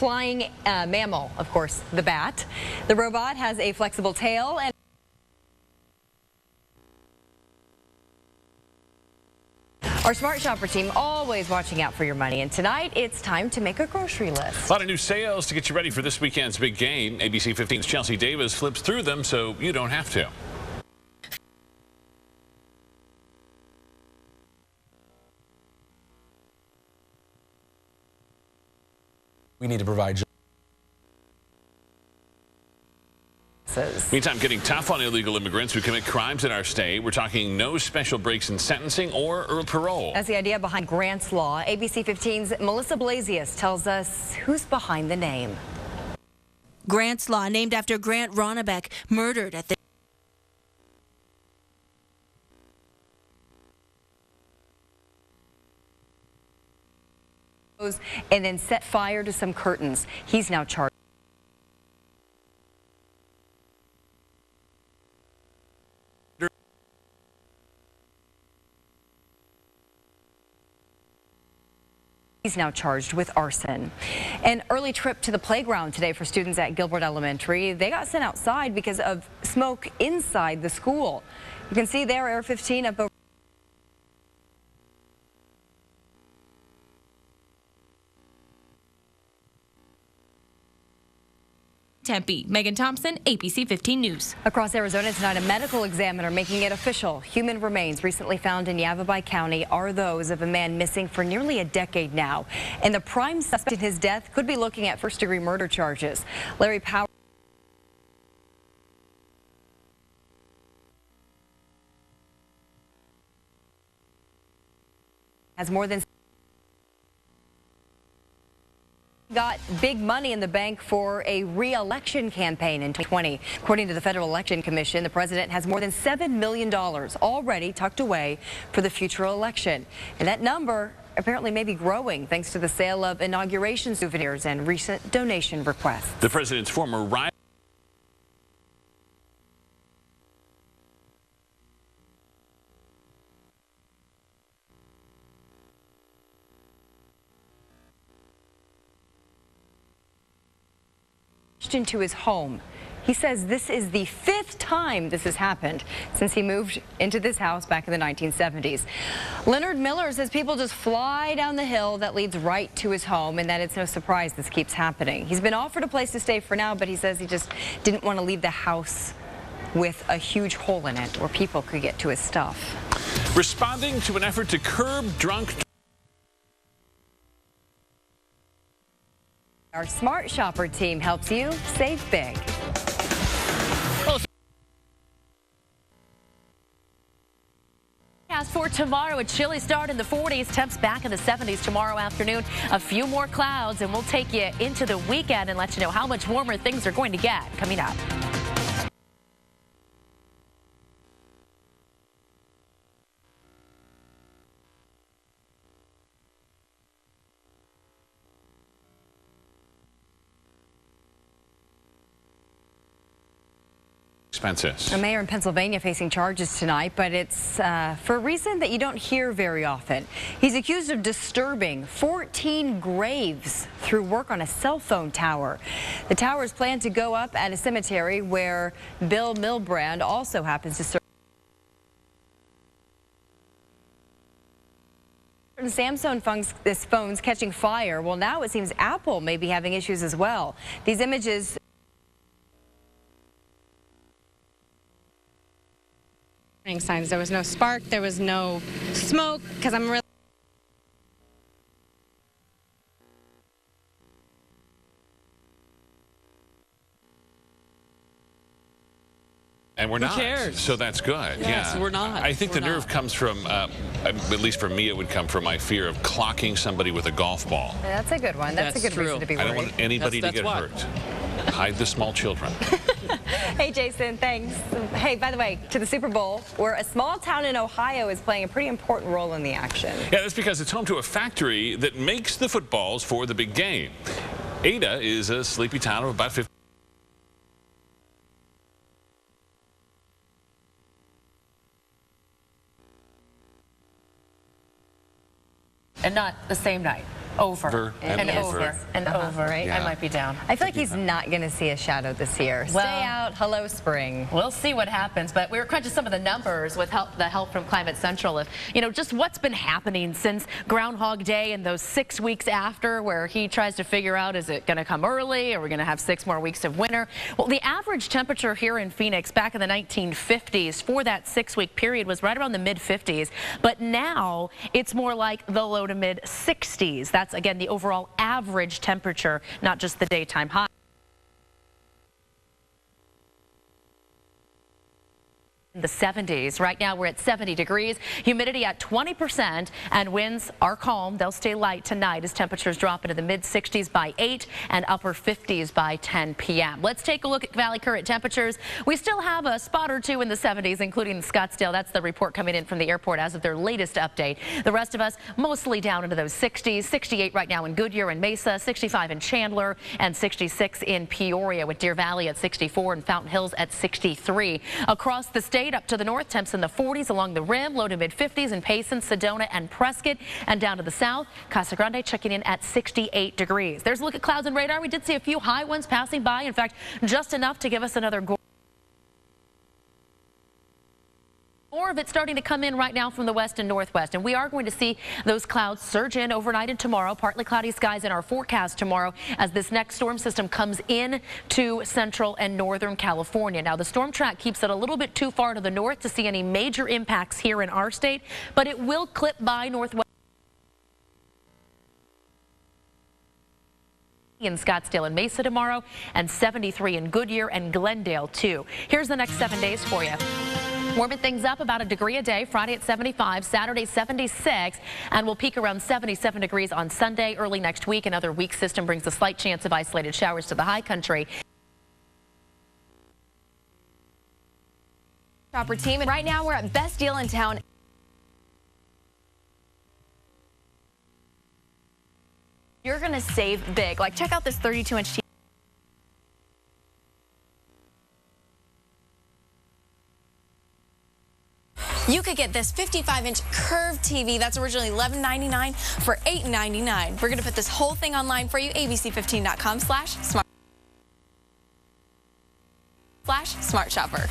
flying mammal, of course, the bat. The robot has a flexible tail and our Smart Shopper team always watching out for your money, and tonight it's time to make a grocery list. A lot of new sales to get you ready for this weekend's big game. ABC 15's Chelsea Davis flips through them so you don't have to. We need to provide jobs. Meantime, getting tough on illegal immigrants who commit crimes in our state. We're talking no special breaks in sentencing or early parole. That's the idea behind Grant's Law. ABC 15's Melissa Blasius tells us who's behind the name. Grant's Law, named after Grant Ronnebeck, murdered at the and then set fire to some curtains. He's now charged. He's now charged with arson. An early trip to the playground today for students at Gilbert Elementary. They got sent outside because of smoke inside the school. You can see there Air 15 up over Tempe. Megan Thompson, ABC 15 News. Across Arizona tonight, a medical examiner making it official. Human remains recently found in Yavapai County are those of a man missing for nearly a decade now. And the prime suspect in his death could be looking at first-degree murder charges. Larry Powell has more than got big money in the bank for a re-election campaign in 2020. According to the Federal Election Commission, the president has more than $7 million already tucked away for the future election. And that number apparently may be growing thanks to the sale of inauguration souvenirs and recent donation requests. The president's former rival into his home. He says this is the 5th time this has happened since he moved into this house back in the 1970s. Leonard Miller says people just fly down the hill that leads right to his home and that it's no surprise this keeps happening. He's been offered a place to stay for now, but he says he just didn't want to leave the house with a huge hole in it where people could get to his stuff. responding to an effort to curb drunk. Our Smart Shopper team helps you save big. For tomorrow, a chilly start in the 40s, temps back in the 70s tomorrow afternoon. A few more clouds, and we'll take you into the weekend and let you know how much warmer things are going to get coming up. Expenses. A mayor in Pennsylvania facing charges tonight, but it's for a reason that you don't hear very often. He's accused of disturbing 14 graves through work on a cell phone tower. The tower is planned to go up at a cemetery where Bill Milbrand also happens to serve. Samsung phones catching fire. Well, now it seems Apple may be having issues as well. These images signs. There was no spark, there was no smoke, because I'm really And we're not. Who cares? So that's good. Yes, yeah. we're not. I think We're the nerve not. comes from, at least for me, it would come from my fear of clocking somebody with a golf ball. That's a good one. That's a That's good reason true. to be I worried. don't want anybody That's to get why. hurt. Hide the small children. Hey, Jason, thanks. Hey, by the way, to the Super Bowl, where a small town in Ohio is playing a pretty important role in the action. Yeah, that's because it's home to a factory that makes the footballs for the big game. Ada is a sleepy town of about 50. And not the same night. Over. And over. And over. Right? Yeah. I might be down. I feel like he's not going to see a shadow this year. Well, Stay out. Hello, spring. We'll see what happens, but we were crunching some of the numbers with the help from Climate Central of, just what's been happening since Groundhog Day and those 6 weeks after, where he tries to figure out, is it going to come early? Are we going to have 6 more weeks of winter? Well, the average temperature here in Phoenix back in the 1950s for that 6-week period was right around the mid-50s, but now it's more like the low to mid-60s. That's, again, the overall average temperature, not just the daytime high. The 70s. Right now we're at 70 degrees, humidity at 20%, and winds are calm. They'll stay light tonight as temperatures drop into the mid-60s by 8 and upper 50s by 10 p.m. Let's take a look at Valley current temperatures. We still have a spot or two in the 70s, including Scottsdale. That's the report coming in from the airport as of their latest update. The rest of us mostly down into those 60s. 68 right now in Goodyear and Mesa, 65 in Chandler, and 66 in Peoria, with Deer Valley at 64 and Fountain Hills at 63. Across the state, up to the north, temps in the 40s along the rim, low to mid 50s in Payson, Sedona, and Prescott, and down to the south, Casa Grande checking in at 68 degrees. There's a look at clouds and radar. We did see a few high ones passing by. In fact, just enough to give us another more of it starting to come in right now from the west and northwest, and we are going to see those clouds surge in overnight and tomorrow. Partly cloudy skies in our forecast tomorrow as this next storm system comes in to central and northern California. Now, the storm track keeps it a little bit too far to the north to see any major impacts here in our state, but it will clip by northwest in Scottsdale and Mesa tomorrow, and 73 in Goodyear and Glendale too. Here's the next 7 days for you. Warming things up about a degree a day. Friday at 75, Saturday 76, and we'll peak around 77 degrees on Sunday. Early next week, another weak system brings a slight chance of isolated showers to the high country. Shopper team, and right now we're at Best Deal in Town. You're going to save big. Like, check out this 32-inch TV. You could get this 55-inch curved TV that's originally $11.99 for $8.99. We're going to put this whole thing online for you, abc15.com/smart shopper.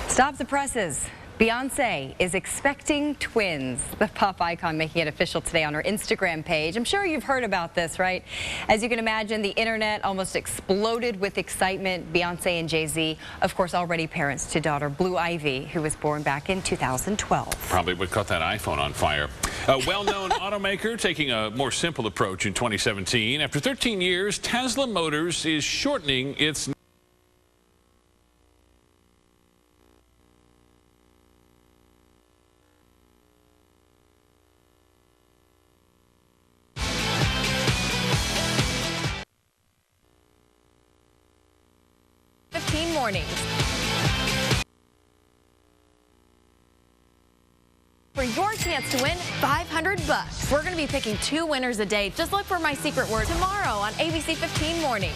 Stop the presses. Beyonce is expecting twins. The pop icon making it official today on her Instagram page. I'm sure you've heard about this, right? As you can imagine, the internet almost exploded with excitement. Beyonce and Jay-Z, of course, already parents to daughter Blue Ivy, who was born back in 2012. Probably would caught that iPhone on fire. A well-known automaker taking a more simple approach in 2017. After 13 years, Tesla Motors is shortening its mornings. For your chance to win $500. We're going to be picking 2 winners a day. Just look for my secret word tomorrow on ABC 15 Mornings.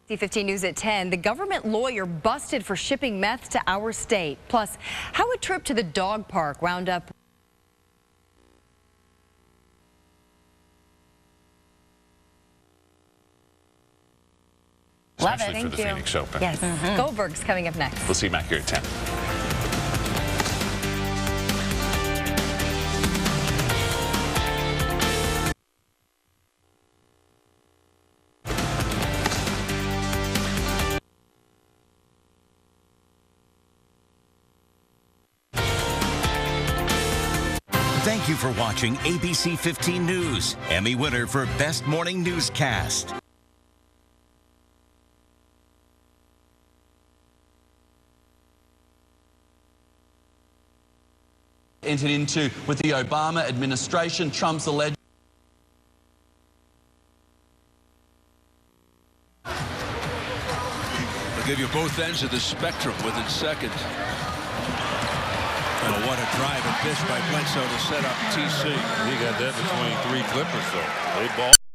C15 News at 10. The government lawyer busted for shipping meth to our state. Plus, how a trip to the dog park wound up. Love it. For the Phoenix Open. Yes. Goldberg's coming up next. We'll see you back here at 10. Thank you for watching ABC 15 News, Emmy winner for Best Morning Newscast. Entered into with the Obama administration, Trump's alleged. I'll give you both ends of the spectrum within seconds. What a drive and pitch by Bledsoe to set up TC. He got that between 3 Clippers, though. They ball.